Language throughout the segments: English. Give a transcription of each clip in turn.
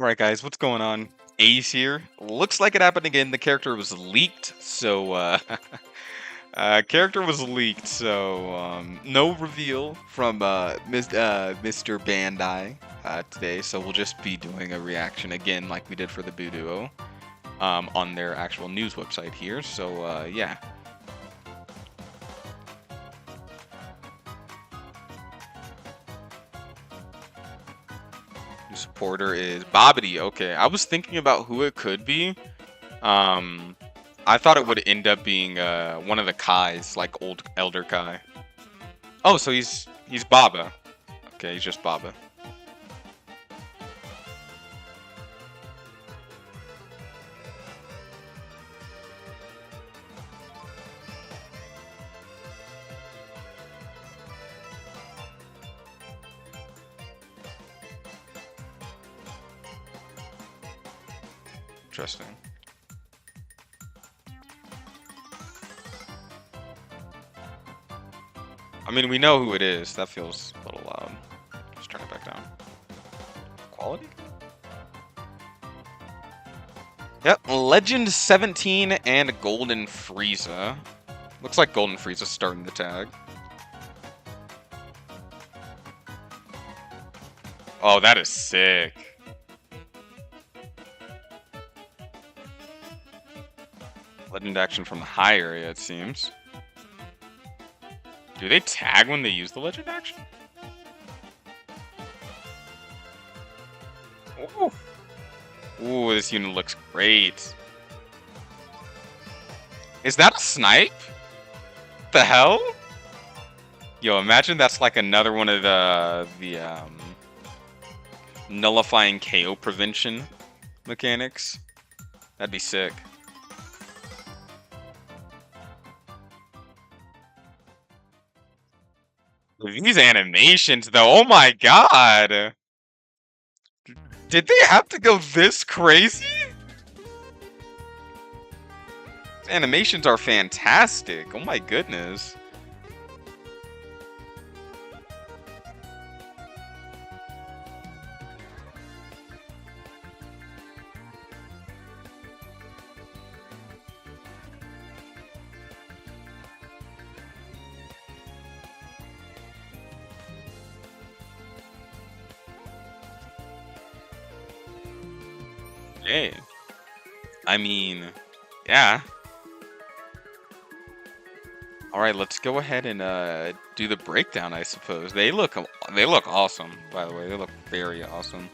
Right, guys, what's going on? Ace here. Looks like it happened again. The character was leaked, so character was leaked, so no reveal from Mr. Bandai today. So we'll just be doing a reaction again, like we did for the Boo Duo, on their actual news website here. So yeah. New supporter is Bobbity. Okay, I was thinking about who it could be. Um, I thought it would end up being one of the Kais, like old Elder Kai. Oh, so he's Baba. Okay, he's just Baba. Interesting. I mean, we know who it is. That feels a little loud. Just turn it back down. Quality? Yep, Legend 17 and Golden Frieza. Looks like Golden Frieza's starting the tag. Oh, that is sick. Legend action from the high area, it seems. Do they tag when they use the legend action? Ooh. Ooh, this unit looks great. Is that a snipe? The hell? Yo, imagine that's like another one of the nullifying KO prevention mechanics. That'd be sick. These animations, though, oh my god! Did they have to go this crazy? These animations are fantastic. Oh my goodness. Hey. I mean, yeah. All right, let's go ahead and do the breakdown, I suppose. They look awesome, by the way. They look very awesome.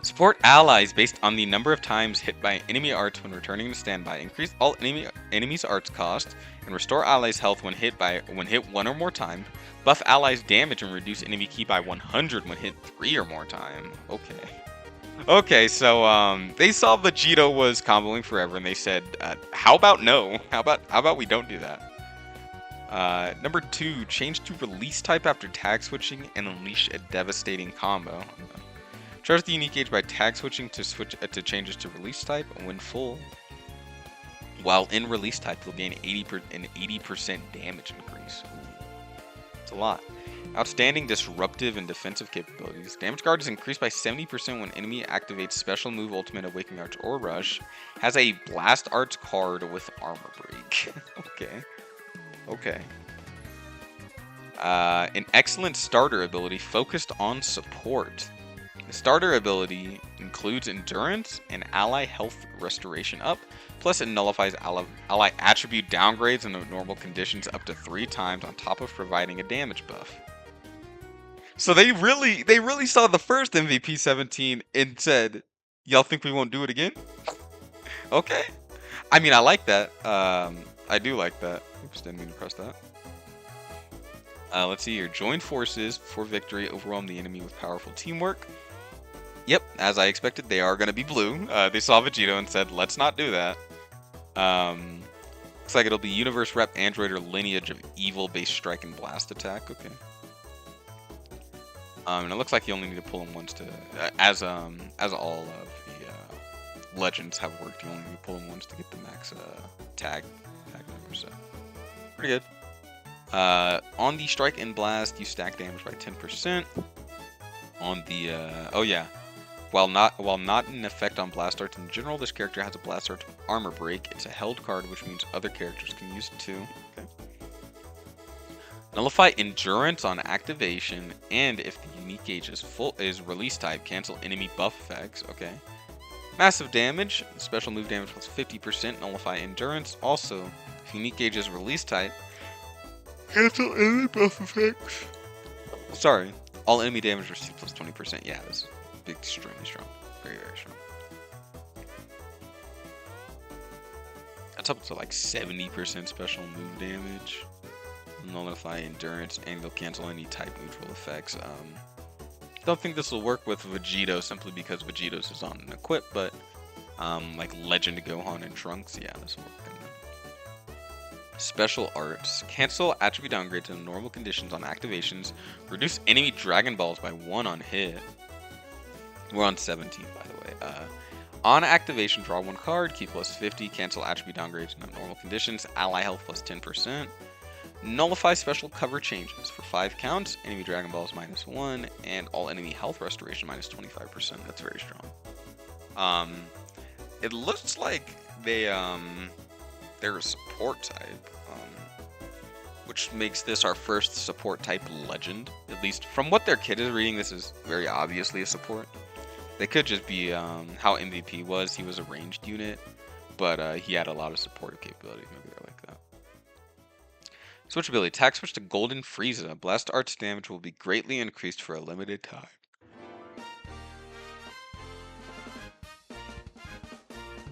Support allies based on the number of times hit by enemy arts when returning to standby. Increase all enemies' arts cost and restore allies' health when hit one or more times. Buff allies' damage and reduce enemy ki by 100 when hit 3 or more times. Okay. Okay, so they saw Vegito was comboing forever, and they said, "How about no? How about we don't do that?" Number 2, change to release type after tag switching and unleash a devastating combo. Charge the unique gauge by tag switching to switch to changes to release type when full. While in release type, you'll gain an 80% damage increase. Ooh, it's a lot. Outstanding disruptive and defensive capabilities. Damage guard is increased by 70% when enemy activates special move, ultimate, awakening arts, or rush. Has a blast arts card with armor break. Okay. Okay. An excellent starter ability focused on support. The starter ability includes endurance and ally health restoration up, plus it nullifies ally attribute downgrades in normal conditions up to 3 times on top of providing a damage buff. So they really saw the first MVP 17 and said, "Y'all think we won't do it again?" Okay. I mean, I like that. I do like that. Oops, didn't mean to press that. Let's see here. Join forces for victory. Overwhelm the enemy with powerful teamwork. Yep, as I expected, they are going to be blue. They saw Vegito and said, "Let's not do that." Looks like it'll be Universe Rep, Android, or Lineage of Evil-based Strike and Blast attack. Okay. And it looks like you only need to pull them once to, as all of the legends have worked. You only need to pull them once to get the max tag number. So pretty good. On the Strike and Blast, you stack damage by 10%. On the oh yeah, While not in effect on Blast Arts in general, this character has a Blast Arts Armor Break. It's a held card, which means other characters can use it too. Okay. Nullify Endurance on activation, and if the unique gauge is release type, cancel enemy buff effects. Okay. Massive damage, special move damage plus 50%. Nullify Endurance. Also, if unique gauge is release type, cancel enemy buff effects. Sorry, all enemy damage received plus 20%. Yeah, this is extremely strong. Very, very strong. That's up to like 70% special move damage. Nullify Endurance, and they'll cancel any type neutral effects. Don't think this will work with Vegito simply because Vegito's is on an equip, but like Legend Gohan and Trunks, yeah, this will work. Special Arts. Cancel attribute downgrades in normal conditions on activations. Reduce enemy Dragon Balls by 1 on hit. We're on 17, by the way. On activation, draw 1 card, key plus 50, cancel attribute downgrades in normal conditions, ally health plus 10%. Nullify special cover changes for 5 counts, enemy Dragon Balls minus 1, and all enemy health restoration minus 25%. That's very strong. It looks like they're a support type, which makes this our first support type legend. At least from what their kit is reading, this is very obviously a support. They could just be how MVP was. He was a ranged unit, but he had a lot of supportive capabilities. Maybe they're like that. Switch ability. Attack switch to Golden Frieza. Blast Arts damage will be greatly increased for a limited time.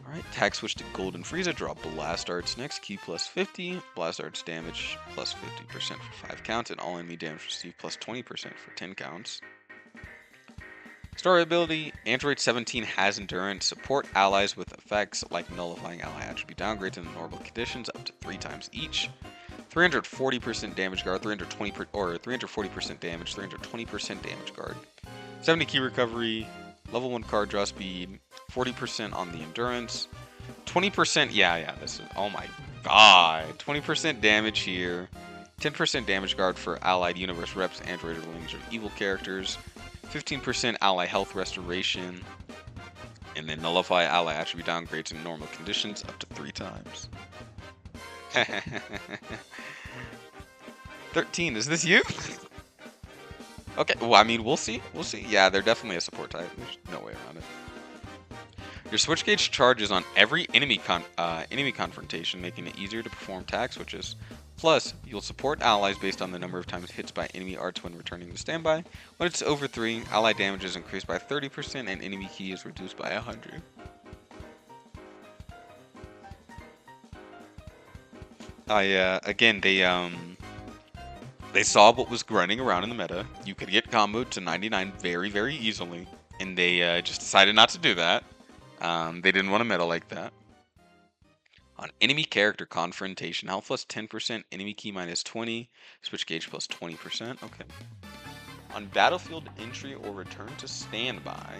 Alright, attack switch to Golden Frieza. Draw Blast Arts next. Key plus 50. Blast Arts damage plus 50% for 5 counts, and all enemy damage received plus 20% for 10 counts. Story ability, Android 17 has endurance. Support allies with effects like nullifying ally attribute downgrades in normal conditions up to 3 times each. 340% damage guard, 340% damage, 320% damage guard. 70 key recovery, level 1 card draw speed, 40% on the endurance. 20%, yeah, this is, oh my god. 20% damage here. 10% damage guard for allied universe reps, android or lineage of evil characters. 15% ally health restoration, and then nullify ally attribute downgrades in normal conditions up to 3 times. 13, is this you? Okay, well, I mean, we'll see. Yeah, they're definitely a support type. There's no way around it. Your switch gauge charges on every enemy confrontation, making it easier to perform attack switches. Plus, you'll support allies based on the number of times hits by enemy arts when returning to standby. When it's over 3, ally damage is increased by 30% and enemy key is reduced by 100. Again, they saw what was running around in the meta. You could get comboed to 99 very, very easily, and they just decided not to do that. They didn't want a meta like that. On enemy character confrontation, health plus 10%, enemy key minus 20, switch gauge plus 20%. Okay. On battlefield entry or return to standby,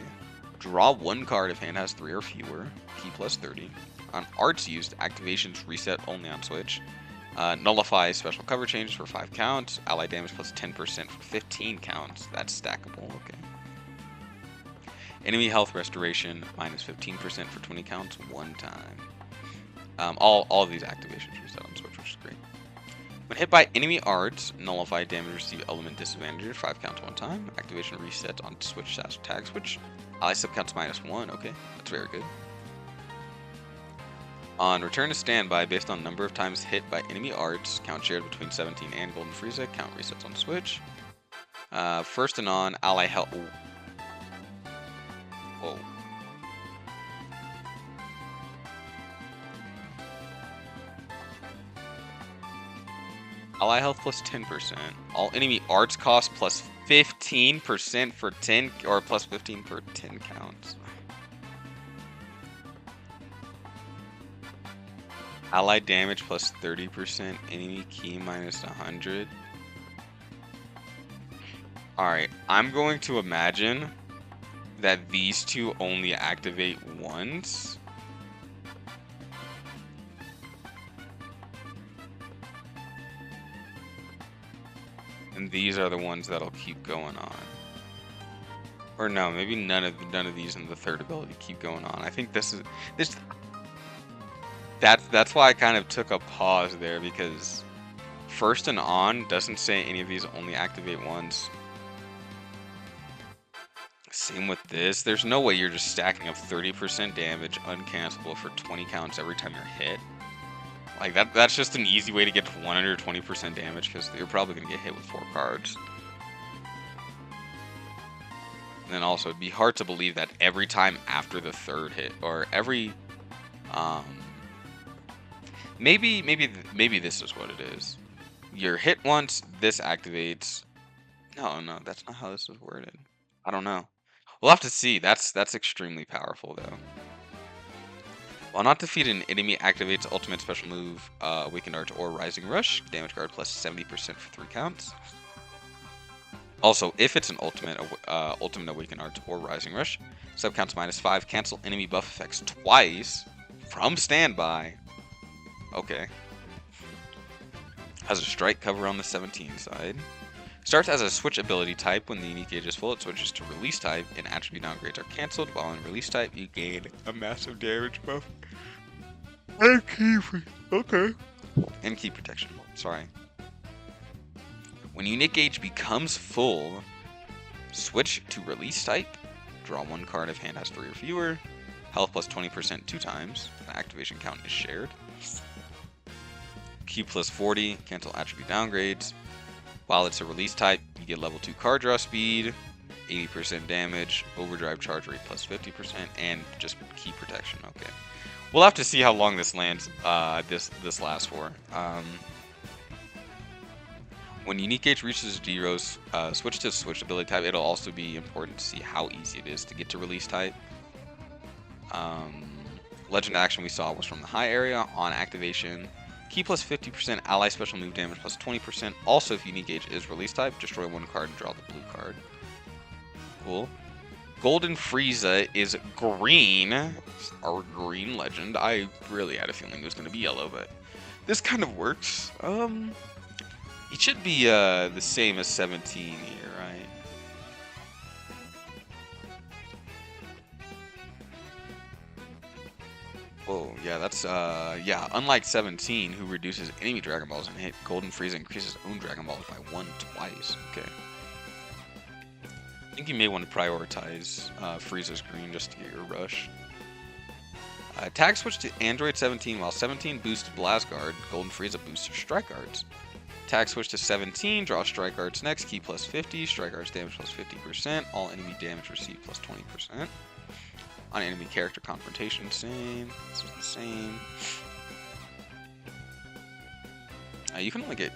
draw 1 card if hand has 3 or fewer, key plus 30. On arts used, activations reset only on switch. Nullify special cover changes for 5 counts, ally damage plus 10% for 15 counts. That's stackable. Okay. Enemy health restoration minus 15% for 20 counts 1 time. All of these activations reset on switch, which is great. When hit by enemy arts, nullify damage received element disadvantage 5 counts 1 time. Activation resets on switch / tag switch. Ally subcounts minus 1. Okay, that's very good. On return to standby, based on number of times hit by enemy arts, count shared between 17 and Golden Frieza, count resets on switch. First and on, ally health. Whoa. Ally health plus 10%. All enemy arts cost plus 15% for 10, or plus 15 for 10 counts. Ally damage plus 30%. Enemy key minus 100. Alright, I'm going to imagine that these two only activate once. And these are the ones that'll keep going on. Or no, maybe none of these in the third ability keep going on. I think this that's why I kind of took a pause there, because first and on doesn't say any of these only activate once. Same with this. There's no way you're just stacking up 30% damage uncancelable for 20 counts every time you're hit. Like that's just an easy way to get to 120% damage, because you're probably gonna get hit with 4 cards. And then also, it'd be hard to believe that every time after the third hit, or every, maybe this is what it is. You're hit once, this activates. No, that's not how this is worded. I don't know. We'll have to see. That's extremely powerful though. While not defeated, an enemy activates ultimate special move, Awakened Arch or Rising Rush, damage guard plus 70% for 3 counts. Also, if it's an ultimate Awakened Arch or Rising Rush, sub counts -5, cancel enemy buff effects twice from standby. Okay. Has a strike cover on the 17 side. Starts as a switch ability type. When the unique gauge is full, it switches to release type, and attribute downgrades are cancelled. While in release type, you gain a massive damage buff. And key protection. Sorry. When unique gauge becomes full, switch to release type. Draw 1 card if hand has 3 or fewer. Health plus 20% 2 times. The activation count is shared. Key plus 40. Cancel attribute downgrades. While it's a release type, you get level 2 card draw speed, 80% damage, overdrive charge rate plus 50%, and just key protection. Okay. We'll have to see how long this lands. This lasts for. When unique gauge reaches 0, switch to switch ability type. It'll also be important to see how easy it is to get to release type. Legend action we saw was from the high area on activation. Key plus 50%, ally special move damage plus 20%. Also, if unique gauge is release type, destroy 1 card and draw the blue card. Cool. Golden Frieza is green. Our green legend. I really had a feeling it was going to be yellow, but this kind of works. It should be the same as 17 here, right? Whoa, yeah, that's, yeah, unlike 17, who reduces enemy Dragon Balls and hit, Golden Frieza increases his own Dragon Balls by 1 twice. Okay. I think you may want to prioritize Frieza's green just to get your rush. Tag switch to Android 17. While 17 boosts Blast Guard, Golden Frieza boosts your Strike Guards. Tag switch to 17, draw Strike Guards next, key plus 50, Strike Guards damage plus 50%, all enemy damage received plus 20%. On enemy character confrontation, same. This is the same. You can only get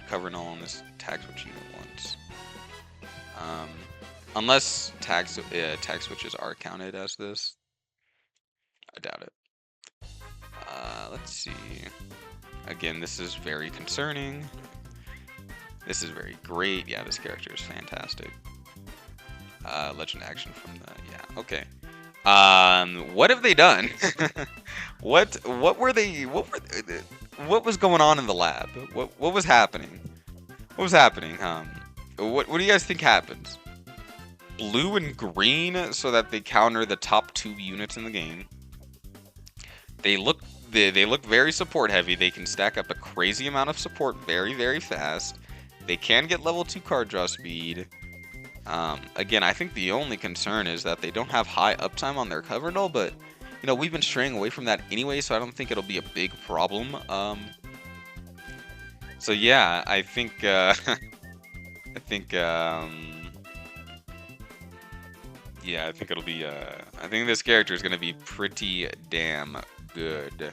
cover null on this tag switch unit once. Unless tag switches are counted as this. I doubt it. Let's see. Again, this is very concerning. This is very great. Yeah, this character is fantastic. Legend action from the, yeah, okay. What have they done? What was going on in the lab? What was happening? What was happening? What do you guys think happens? Blue and green so that they counter the top 2 units in the game. They look very support heavy. They can stack up a crazy amount of support very, very fast. They can get level 2 card draw speed. Again, I think the only concern is that they don't have high uptime on their cover null, but you know, we've been straying away from that anyway, so I don't think it'll be a big problem. So yeah, I think yeah, I think it'll be I think this character is gonna be pretty damn good.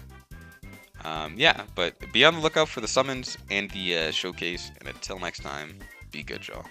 Yeah, but be on the lookout for the summons and the showcase, and until next time, be good, y'all.